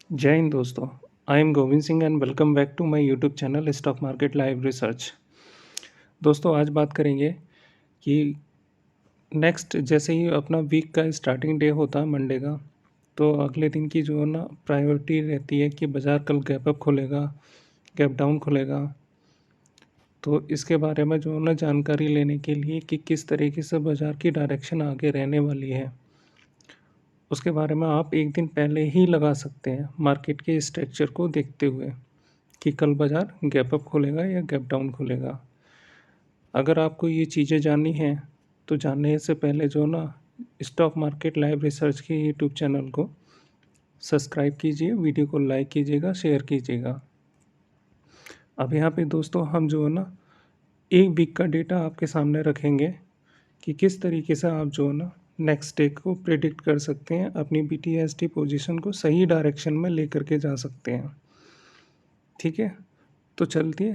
जय हिंद दोस्तों। I am Govind Singh and welcome back to my YouTube channel stock market live research. दोस्तों आज बात करेंगे कि नेक्स्ट जैसे ही अपना वीक का स्टार्टिंग डे होता है मंडे का, तो अगले दिन की जो है ना प्रायोरिटी रहती है कि बाज़ार कल गैप अप खुलेगा, गैप डाउन खुलेगा। तो इसके बारे में जो है ना जानकारी लेने के लिए कि किस तरीके से बाज़ार की डायरेक्शन आगे रहने वाली है, उसके बारे में आप एक दिन पहले ही लगा सकते हैं मार्केट के स्ट्रक्चर को देखते हुए कि कल बाज़ार गैप अप खुलेगा या गैप डाउन खुलेगा। अगर आपको ये चीज़ें जाननी हैं तो जानने से पहले जो ना स्टॉक मार्केट लाइव रिसर्च के यूट्यूब चैनल को सब्सक्राइब कीजिए, वीडियो को लाइक कीजिएगा, शेयर कीजिएगा। अब यहाँ पे दोस्तों हम जो है ना एक वीक का डेटा आपके सामने रखेंगे कि किस तरीके से आप जो है ना नेक्स्ट डे को प्रिडिक्ट कर सकते हैं, अपनी BTSD पोजीशन को सही डायरेक्शन में लेकर के जा सकते हैं। ठीक है, तो चलते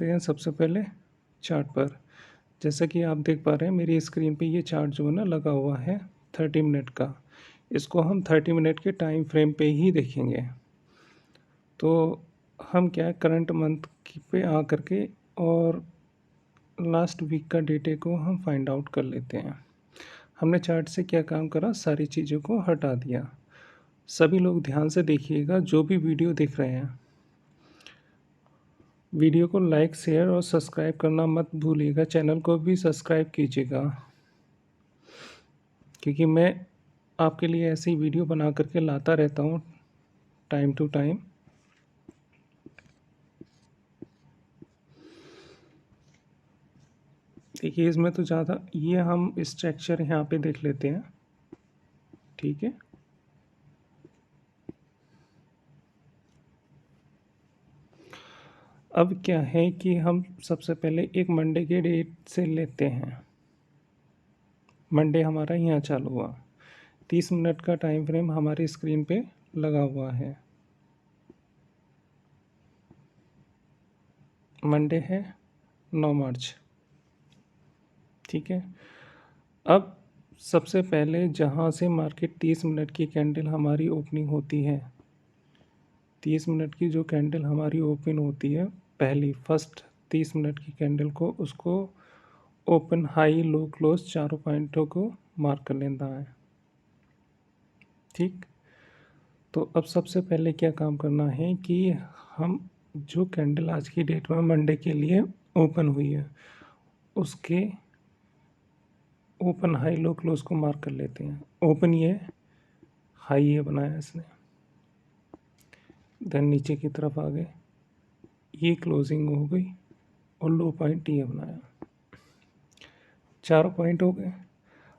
हैं सबसे पहले चार्ट पर। जैसा कि आप देख पा रहे हैं मेरी स्क्रीन पे ये चार्ट जो है ना लगा हुआ है 30 मिनट का। इसको हम 30 मिनट के टाइम फ्रेम पे ही देखेंगे। तो हम क्या करंट मंथ पे आ करके और लास्ट वीक का डेटे को हम फाइंड आउट कर लेते हैं। हमने चार्ट से क्या काम करा, सारी चीज़ों को हटा दिया। सभी लोग ध्यान से देखिएगा जो भी वीडियो देख रहे हैं। वीडियो को लाइक, शेयर और सब्सक्राइब करना मत भूलिएगा। चैनल को भी सब्सक्राइब कीजिएगा क्योंकि मैं आपके लिए ऐसी वीडियो बना करके लाता रहता हूँ टाइम टू टाइम। देखिए इसमें तो ज़्यादा ये हम स्ट्रक्चर यहाँ पे देख लेते हैं। ठीक है, अब क्या है कि हम सबसे पहले एक मंडे के डेट से लेते हैं। मंडे हमारा यहाँ चालू हुआ, 30 मिनट का टाइम फ्रेम हमारी स्क्रीन पे लगा हुआ है। मंडे है 9 मार्च। ठीक है, अब सबसे पहले जहाँ से मार्केट 30 मिनट की कैंडल हमारी ओपनिंग होती है, 30 मिनट की जो कैंडल हमारी ओपन होती है पहली फर्स्ट 30 मिनट की कैंडल को, उसको ओपन हाई लो क्लोज चारों पॉइंटों को मार्क कर लेना है। ठीक, तो अब सबसे पहले क्या काम करना है कि हम जो कैंडल आज की डेट में मंडे के लिए ओपन हुई है उसके ओपन हाई लो क्लोज को मार्क कर लेते हैं। ओपन ये हाई ये बनाया इसने, देन नीचे की तरफ आ गए, ये क्लोजिंग हो गई और लो पॉइंट ये बनाया, चारों पॉइंट हो गए।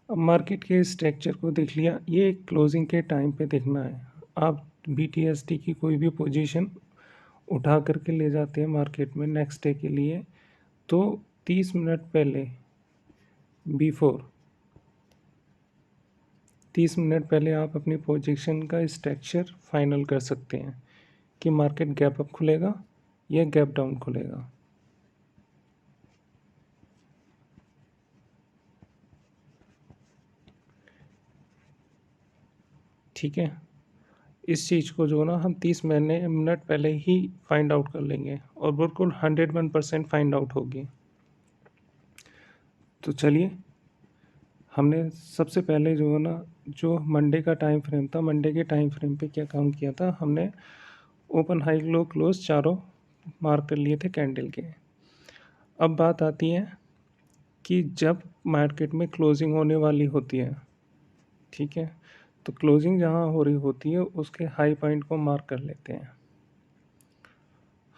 अब मार्केट के स्ट्रक्चर को देख लिया, ये क्लोजिंग के टाइम पे देखना है। आप BTSD की कोई भी पोजीशन उठा करके ले जाते हैं मार्केट में नेक्स्ट डे के लिए, तो 30 मिनट पहले बिफोर 30 मिनट पहले आप अपनी पोजीशन का स्ट्रक्चर फाइनल कर सकते हैं कि मार्केट गैप अप खुलेगा या गैप डाउन खुलेगा। ठीक है, इस चीज़ को जो ना हम 30 मिनट पहले ही फाइंड आउट कर लेंगे और बिल्कुल 101% फाइंड आउट होगी। तो चलिए, हमने सबसे पहले जो है ना जो मंडे का टाइम फ्रेम था, मंडे के टाइम फ्रेम पे क्या काम किया था, हमने ओपन हाई लो क्लोज चारों मार्क कर लिए थे कैंडल के। अब बात आती है कि जब मार्केट में क्लोजिंग होने वाली होती है, ठीक है, तो क्लोजिंग जहाँ हो रही होती है उसके हाई पॉइंट को मार्क कर लेते हैं।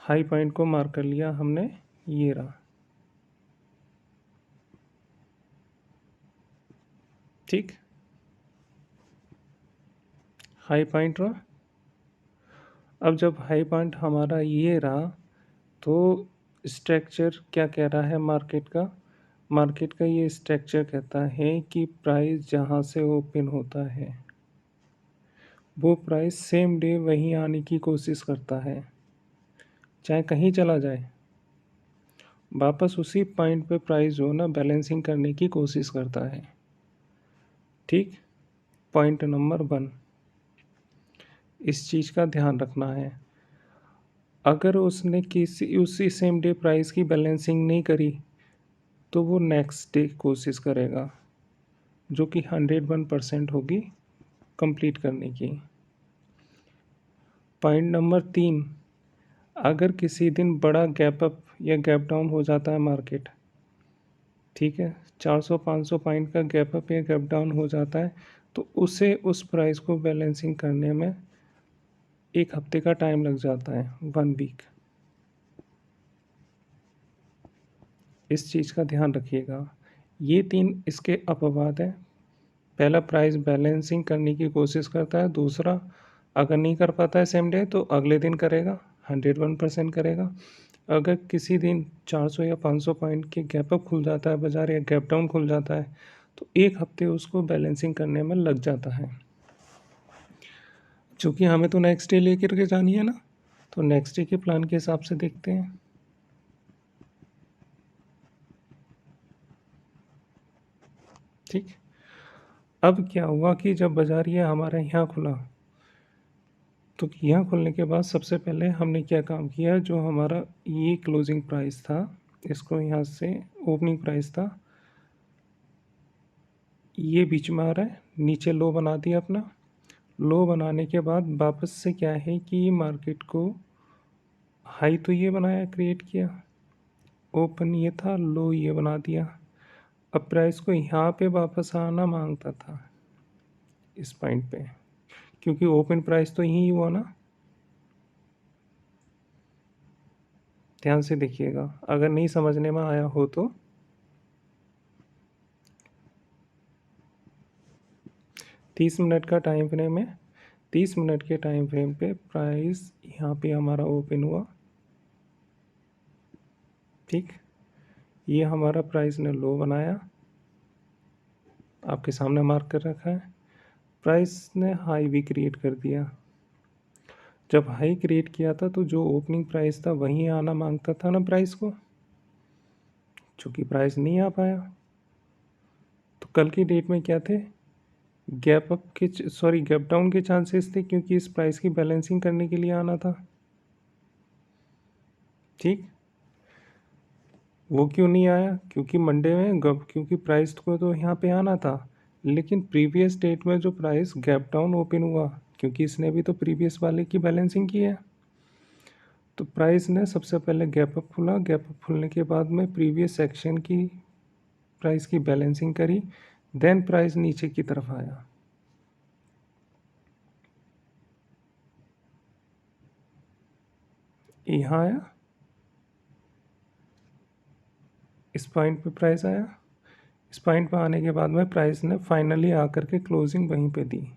हाई पॉइंट को मार्क कर लिया हमने, ये रहा। ठीक, हाई पॉइंट रहा। अब जब हाई पॉइंट हमारा ये रहा तो स्ट्रक्चर क्या कह रहा है मार्केट का, मार्केट का ये स्ट्रक्चर कहता है कि प्राइस जहाँ से ओपन होता है वो प्राइस सेम डे वहीं आने की कोशिश करता है, चाहे कहीं चला जाए, वापस उसी पॉइंट पे प्राइस जो है ना बैलेंसिंग करने की कोशिश करता है। ठीक, पॉइंट नंबर 1। इस चीज़ का ध्यान रखना है। अगर उसने किसी उसी सेम डे प्राइस की बैलेंसिंग नहीं करी तो वो नेक्स्ट डे कोशिश करेगा, जो कि 101% होगी कंप्लीट करने की। पॉइंट नंबर 3, अगर किसी दिन बड़ा गैप अप या गैप डाउन हो जाता है मार्केट, ठीक है, 400-500 पॉइंट का गैप अप या गैप डाउन हो जाता है, तो उसे उस प्राइस को बैलेंसिंग करने में 1 हफ्ते का टाइम लग जाता है, 1 वीक। इस चीज़ का ध्यान रखिएगा। ये 3 इसके अपवाद हैं। पहला, प्राइस बैलेंसिंग करने की कोशिश करता है। दूसरा, अगर नहीं कर पाता है सेम डे तो अगले दिन करेगा, 101% करेगा। अगर किसी दिन 400 या 500 पॉइंट के गैप अप खुल जाता है बाज़ार या गैप डाउन खुल जाता है तो 1 हफ्ते उसको बैलेंसिंग करने में लग जाता है। चूँकि हमें तो नेक्स्ट डे लेकर के जानी है ना, तो नेक्स्ट डे के प्लान के हिसाब से देखते हैं। ठीक। अब क्या हुआ कि जब बाज़ार ये हमारे यहाँ खुला, तो यहाँ खुलने के बाद सबसे पहले हमने क्या काम किया, जो हमारा ये क्लोजिंग प्राइस था, इसको यहाँ से ओपनिंग प्राइस था, ये बीच में आ रहा है, नीचे लो बना दिया अपना। लो बनाने के बाद वापस से क्या है कि मार्केट को हाई तो ये बनाया, क्रिएट किया, ओपन ये था, लो ये बना दिया। अब प्राइस को यहाँ पे वापस आना मांगता था इस पॉइंट पे, क्योंकि ओपन प्राइस तो यही हुआ ना। ध्यान से देखिएगा, अगर नहीं समझने में आया हो तो 30 मिनट का टाइम फ्रेम है। 30 मिनट के टाइम फ्रेम पे प्राइस यहाँ पे हमारा ओपन हुआ, ठीक। ये हमारा प्राइस ने लो बनाया, आपके सामने मार्क कर रखा है। प्राइस ने हाई भी क्रिएट कर दिया। जब हाई क्रिएट किया था तो जो ओपनिंग प्राइस था वहीं आना मांगता था ना प्राइस को, चूँकि प्राइस नहीं आ पाया। तो कल की डेट में क्या थे, गैप डाउन के चांसेस थे, क्योंकि इस प्राइस की बैलेंसिंग करने के लिए आना था, ठीक। वो क्यों नहीं आया, क्योंकि मंडे में क्योंकि प्राइस को तो यहाँ पे आना था, लेकिन प्रीवियस डेट में जो प्राइस गैप डाउन ओपन हुआ, क्योंकि इसने भी तो प्रीवियस वाले की बैलेंसिंग की है, तो प्राइस ने सबसे पहले गैप अप खुला, गैप अप खुलने के बाद में प्रीवियस सेक्शन की प्राइस की बैलेंसिंग करी, देन प्राइस नीचे की तरफ आया। यहाँ आया, इस पॉइंट पे प्राइस आया। इस पॉइंट पे आने के बाद में प्राइस ने फाइनली आकर के क्लोजिंग वहीं पे दी,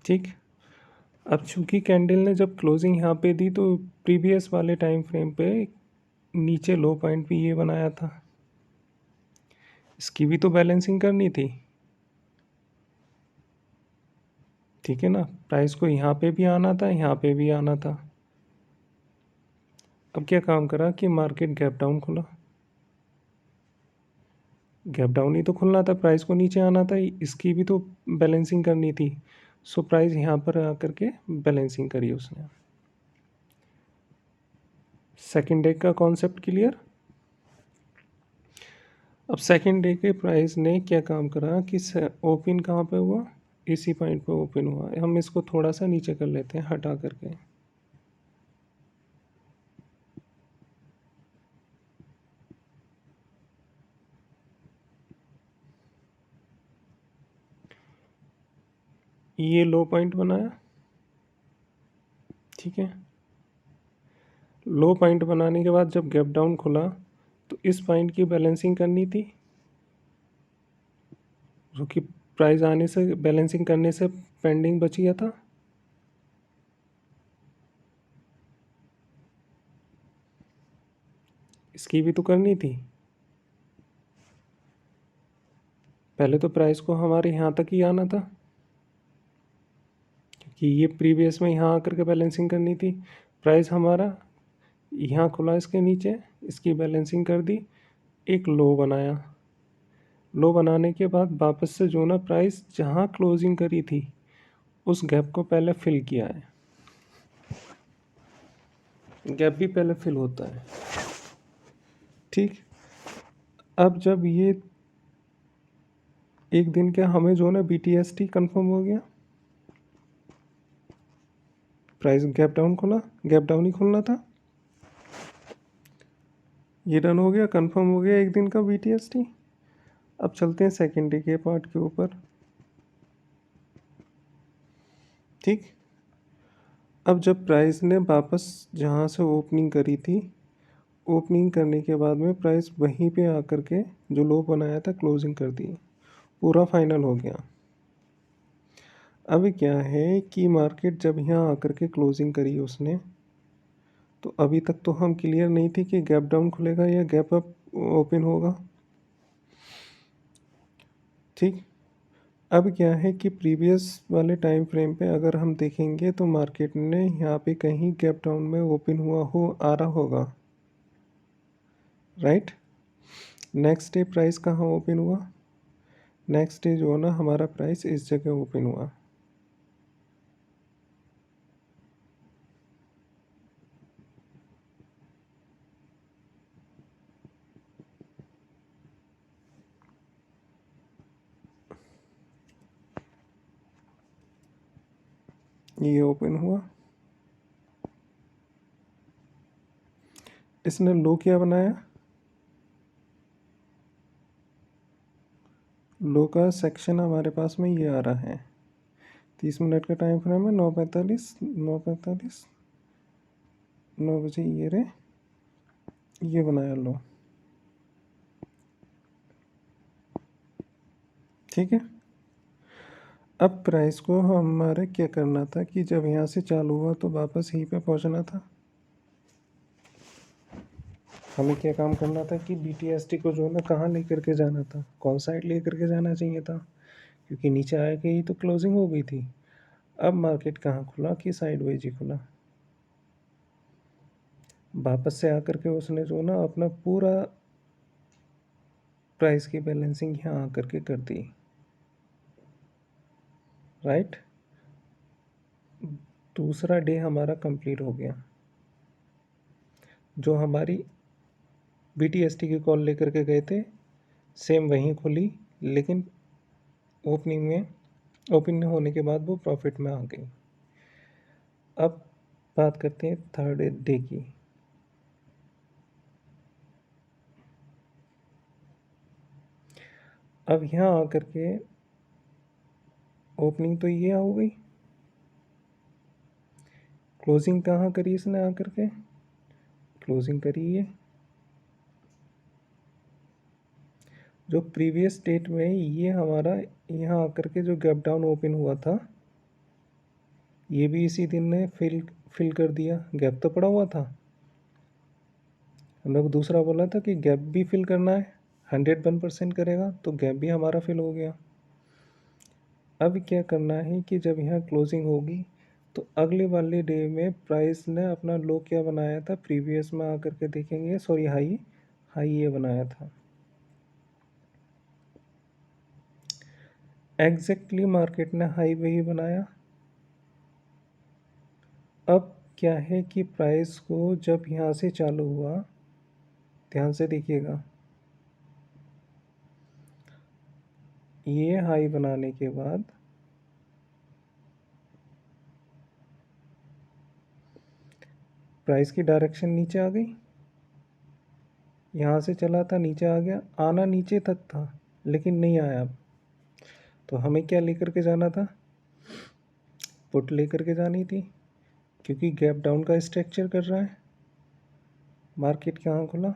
ठीक। अब चूंकि कैंडल ने जब क्लोजिंग यहाँ पे दी तो प्रीवियस वाले टाइम फ्रेम पे नीचे लो पॉइंट भी ये बनाया था, इसकी भी तो बैलेंसिंग करनी थी, ठीक है ना। प्राइस को यहाँ पे भी आना था, यहाँ पे भी आना था। अब क्या काम करा कि मार्केट गैप डाउन खुला, गैप डाउन ही तो खुलना था, प्राइस को नीचे आना था, इसकी भी तो बैलेंसिंग करनी थी। सो प्राइस यहाँ पर आकर के बैलेंसिंग करी उसने। सेकेंड डे का कॉन्सेप्ट क्लियर। अब सेकेंड डे के प्राइस ने क्या काम करा कि ओपन कहाँ पे हुआ, इसी पॉइंट पे ओपन हुआ। हम इसको थोड़ा सा नीचे कर लेते हैं हटा करके, ये लो पॉइंट बनाया, ठीक है। लो पॉइंट बनाने के बाद जब गैप डाउन खुला तो इस पॉइंट की बैलेंसिंग करनी थी, जो कि प्राइस आने से बैलेंसिंग करने से पेंडिंग बच गया था। इसकी भी तो करनी थी। पहले तो प्राइस को हमारे यहाँ तक ही आना था, क्योंकि ये प्रीवियस में यहाँ आकर के बैलेंसिंग करनी थी। प्राइस हमारा यहाँ खुला इसके नीचे, इसकी बैलेंसिंग कर दी, एक लो बनाया। लो बनाने के बाद वापस से जो ना प्राइस जहाँ क्लोजिंग करी थी उस गैप को पहले फिल किया है। गैप भी पहले फिल होता है, ठीक। अब जब ये एक दिन क्या हमें जो है ना BTST कंफर्म हो गया, प्राइस गैप डाउन खुला, गैप डाउन ही खुलना था, ये डन हो गया, कंफर्म हो गया एक दिन का BTST। अब चलते हैं सेकेंड डे के पार्ट के ऊपर, ठीक। अब जब प्राइस ने वापस जहाँ से ओपनिंग करी थी, ओपनिंग करने के बाद में प्राइस वहीं पे आकर के जो लो बनाया था क्लोजिंग कर दी, पूरा फाइनल हो गया। अभी क्या है कि मार्केट जब यहाँ आकर के क्लोजिंग करी उसने, तो अभी तक तो हम क्लियर नहीं थे कि गैप डाउन खुलेगा या गैप अप ओपन होगा, ठीक। अब क्या है कि प्रीवियस वाले टाइम फ्रेम पे अगर हम देखेंगे तो मार्केट ने यहाँ पे कहीं गैप डाउन में ओपन हुआ हो आ रहा होगा, राइट। नेक्स्ट डे प्राइस कहाँ ओपन हुआ, नेक्स्ट डे जो है ना हमारा प्राइस इस जगह ओपन हुआ, ये ओपन हुआ, इसने लो क्या बनाया, लो का सेक्शन हमारे पास में ये आ रहा है, 30 मिनट का टाइम फ्रेम है, 9:45, 9:45, 9 बजे ये रे, ये बनाया लो, ठीक है। अब प्राइस को हमारे क्या करना था कि जब यहाँ से चालू हुआ तो वापस यहीं पे पहुँचना था, हमें क्या काम करना था कि BTST को जो है ना कहाँ लेकर के जाना था, कौन साइड लेकर के जाना चाहिए था, क्योंकि नीचे आए के ही तो क्लोजिंग हो गई थी। अब मार्केट कहाँ खुला कि साइडवेज ही खुला, वापस से आकर के उसने जो ना अपना पूरा प्राइस की बैलेंसिंग यहाँ आकर के कर दी, राइट। दूसरा डे हमारा कंप्लीट हो गया, जो हमारी BTST की कॉल लेकर के गए थे सेम वहीं खुली, लेकिन ओपनिंग में ओपन होने के बाद वो प्रॉफिट में आ गई। अब बात करते हैं थर्ड डे की। अब यहाँ आकर के ओपनिंग तो ये हो गई, क्लोजिंग कहाँ करी इसने आकर के, क्लोजिंग करी है जो प्रीवियस डेट में ये हमारा यहाँ आकर के जो गैप डाउन ओपन हुआ था, ये भी इसी दिन ने फिल कर दिया, गैप तो पड़ा हुआ था, हम लोग दूसरा बोला था कि गैप भी फिल करना है, 101% करेगा, तो गैप भी हमारा फिल हो गया। अब क्या करना है कि जब यहाँ क्लोजिंग होगी तो अगले वाले डे में प्राइस ने अपना लो क्या बनाया था, प्रीवियस में आकर के देखेंगे, सॉरी हाई, हाई ये बनाया था, एग्जैक्टली मार्केट ने हाई वही बनाया। अब क्या है कि प्राइस को जब यहाँ से चालू हुआ, ध्यान से देखिएगा, ये हाई बनाने के बाद प्राइस की डायरेक्शन नीचे आ गई, यहाँ से चला था नीचे आ गया, आना नीचे तक था लेकिन नहीं आया। अब तो हमें क्या लेकर के जाना था, पुट लेकर के जानी थी, क्योंकि गैप डाउन का स्ट्रक्चर कर रहा है। मार्केट कहाँ खुला,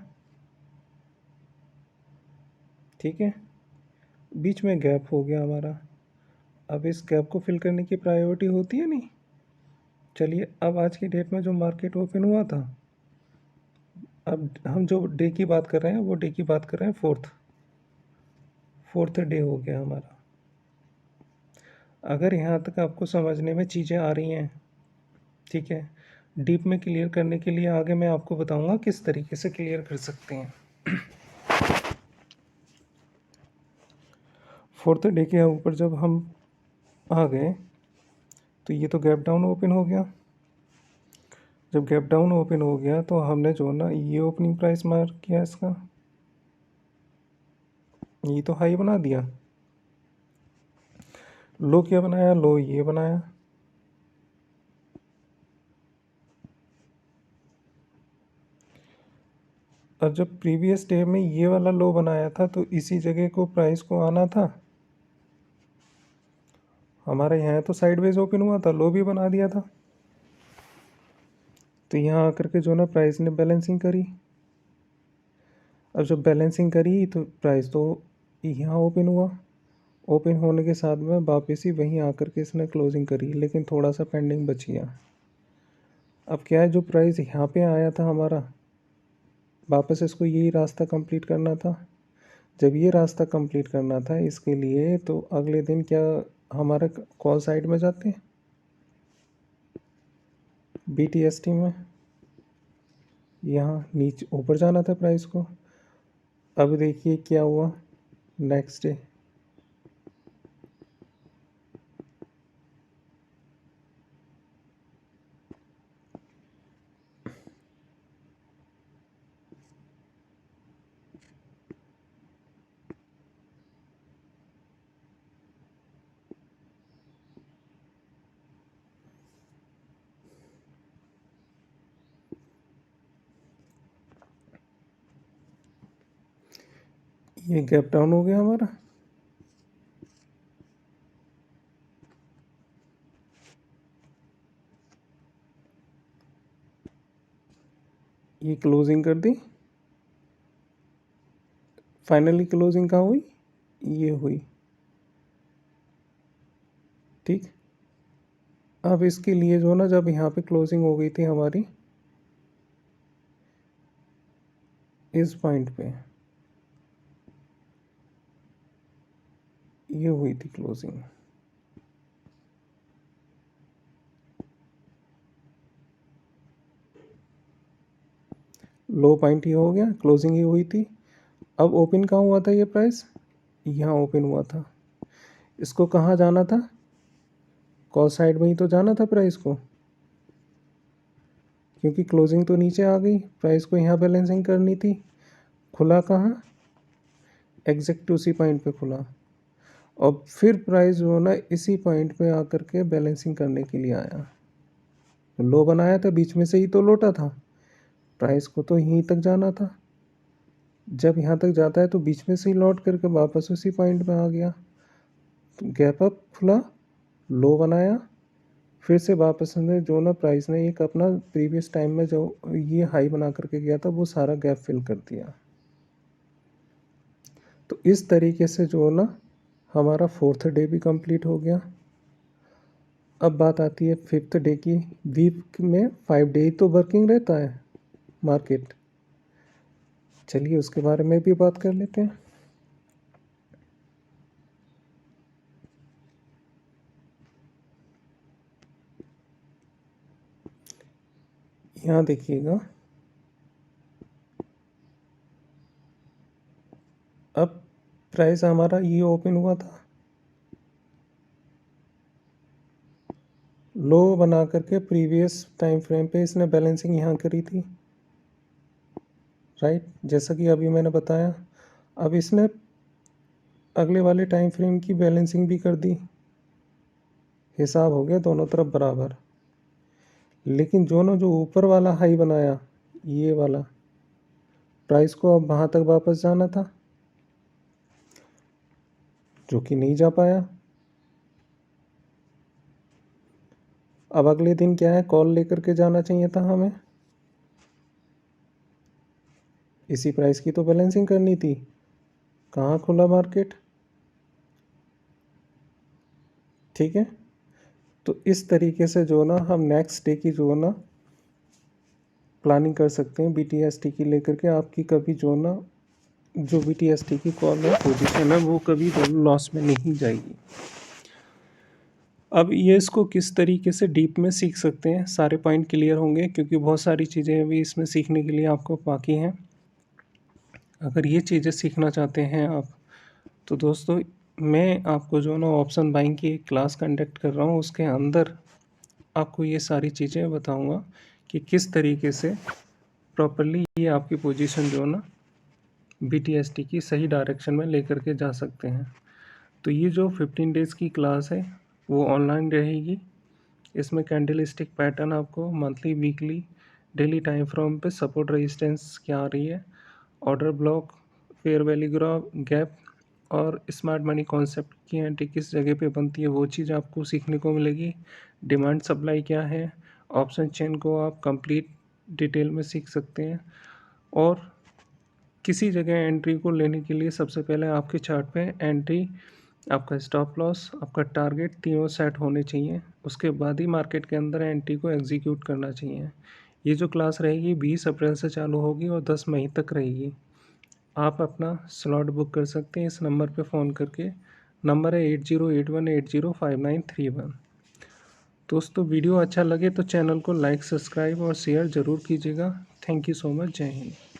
ठीक है, बीच में गैप हो गया हमारा। अब इस गैप को फिल करने की प्रायोरिटी होती है नहीं। चलिए अब आज की डेट में जो मार्केट ओपन हुआ था, अब हम जो डे की बात कर रहे हैं वो डे की बात कर रहे हैं, फोर्थ डे हो गया हमारा। अगर यहाँ तक आपको समझने में चीज़ें आ रही हैं, ठीक है, डीप में क्लियर करने के लिए आगे मैं आपको बताऊंगा किस तरीके से क्लियर कर सकते हैं। फोर्थ डे के ऊपर जब हम आ गए तो ये तो गैप डाउन ओपन हो गया। जब गैप डाउन ओपन हो गया तो हमने जो ना ये ओपनिंग प्राइस मार्क किया इसका, ये तो हाई बना दिया। लो क्या बनाया, लो ये बनाया। और जब प्रीवियस डे में ये वाला लो बनाया था तो इसी जगह को प्राइस को आना था। हमारे यहाँ तो साइडवेज ओपन हुआ था, लो भी बना दिया था। तो यहाँ आकर के जो ना प्राइस ने बैलेंसिंग करी। अब जब बैलेंसिंग करी तो प्राइस तो यहाँ ओपन हुआ। ओपन होने के साथ में वापस ही वहीं आकर के इसने क्लोजिंग करी, लेकिन थोड़ा सा पेंडिंग बच गया। अब क्या है, जो प्राइस यहाँ पे आया था हमारा, वापस इसको यही रास्ता कंप्लीट करना था। जब ये रास्ता कंप्लीट करना था इसके लिए, तो अगले दिन क्या हमारा कॉल साइड में जाते हैं BTST में, यहाँ नीचे ऊपर जाना था प्राइस को। अब देखिए क्या हुआ नेक्स्ट डे। ये गैप डाउन हो गया हमारा। ये क्लोजिंग कर दी। फाइनली क्लोजिंग कहाँ हुई, ये हुई। ठीक। अब इसके लिए जो ना, जब यहाँ पे क्लोजिंग हो गई थी हमारी इस पॉइंट पे, ये हुई थी क्लोजिंग। लो पॉइंट ये हो गया, क्लोजिंग ही हुई थी। अब ओपन कहाँ हुआ था ये प्राइस, यहाँ ओपन हुआ था। इसको कहाँ जाना था, कॉल साइड में ही तो जाना था प्राइस को, क्योंकि क्लोजिंग तो नीचे आ गई। प्राइस को यहाँ बैलेंसिंग करनी थी। खुला कहाँ, एग्जैक्ट उसी पॉइंट पे खुला। और फिर प्राइस जो है ना इसी पॉइंट पे आकर के बैलेंसिंग करने के लिए आया। लो बनाया था, बीच में से ही तो लौटा था। प्राइस को तो यहीं तक जाना था। जब यहाँ तक जाता है तो बीच में से ही लौट करके वापस उसी पॉइंट पे आ गया। तो गैप अप खुला, लो बनाया, फिर से वापस ने जो ना प्राइस ने एक अपना प्रीवियस टाइम में जो ये हाई बना करके गया था वो सारा गैप फिल कर दिया। तो इस तरीके से जो ना हमारा 4th डे भी कंप्लीट हो गया। अब बात आती है 5th डे की। वीक में 5 डे तो वर्किंग रहता है मार्केट। चलिए उसके बारे में भी बात कर लेते हैं। यहाँ देखिएगा, अब प्राइस हमारा ये ओपन हुआ था, लो बना करके प्रीवियस टाइम फ्रेम पे इसने बैलेंसिंग यहाँ करी थी, राइट, जैसा कि अभी मैंने बताया। अब इसने अगले वाले टाइम फ्रेम की बैलेंसिंग भी कर दी, हिसाब हो गया दोनों तरफ बराबर। लेकिन जो ऊपर वाला हाई बनाया, ये वाला, प्राइस को अब वहाँ तक वापस जाना था, जो कि नहीं जा पाया। अब अगले दिन क्या है, कॉल लेकर के जाना चाहिए था हमें। इसी प्राइस की तो बैलेंसिंग करनी थी। कहाँ खुला मार्केट, ठीक है। तो इस तरीके से जो ना हम नेक्स्ट डे की जो ना प्लानिंग कर सकते हैं BTST की लेकर के। आपकी कभी जो ना जो BTST की कॉल है, पोजीशन है, वो कभी लॉस में नहीं जाएगी। अब ये इसको किस तरीके से डीप में सीख सकते हैं, सारे पॉइंट क्लियर होंगे, क्योंकि बहुत सारी चीज़ें अभी इसमें सीखने के लिए आपको बाकी हैं। अगर ये चीज़ें सीखना चाहते हैं आप, तो दोस्तों मैं आपको जो ना ऑप्शन बाइंग की एक क्लास कंडक्ट कर रहा हूँ, उसके अंदर आपको ये सारी चीज़ें बताऊंगा कि किस तरीके से प्रॉपरली ये आपकी पोजीशन जो है ना BTST की सही डायरेक्शन में लेकर के जा सकते हैं। तो ये जो 15 डेज़ की क्लास है वो ऑनलाइन रहेगी। इसमें कैंडल स्टिक पैटर्न आपको monthly, weekly, daily time frame पे सपोर्ट रेजिस्टेंस क्या आ रही है, order block, fair value gap और स्मार्ट मनी कॉन्सेप्ट की एंट्री किस जगह पे बनती है वो चीज़ आपको सीखने को मिलेगी। डिमांड सप्लाई क्या है, ऑप्शन चेन को आप कंप्लीट डिटेल में सीख सकते हैं। और किसी जगह एंट्री को लेने के लिए सबसे पहले आपके चार्ट पे एंट्री, आपका स्टॉप लॉस, आपका टारगेट तीनों सेट होने चाहिए। उसके बाद ही मार्केट के अंदर एंट्री को एग्जीक्यूट करना चाहिए। ये जो क्लास रहेगी 20 अप्रैल से चालू होगी और 10 मई तक रहेगी। आप अपना स्लॉट बुक कर सकते हैं इस नंबर पे फ़ोन करके। नंबर है 8081805931। दोस्तों वीडियो अच्छा लगे तो चैनल को लाइक, सब्सक्राइब और शेयर ज़रूर कीजिएगा। Thank you so much. जय हिंद।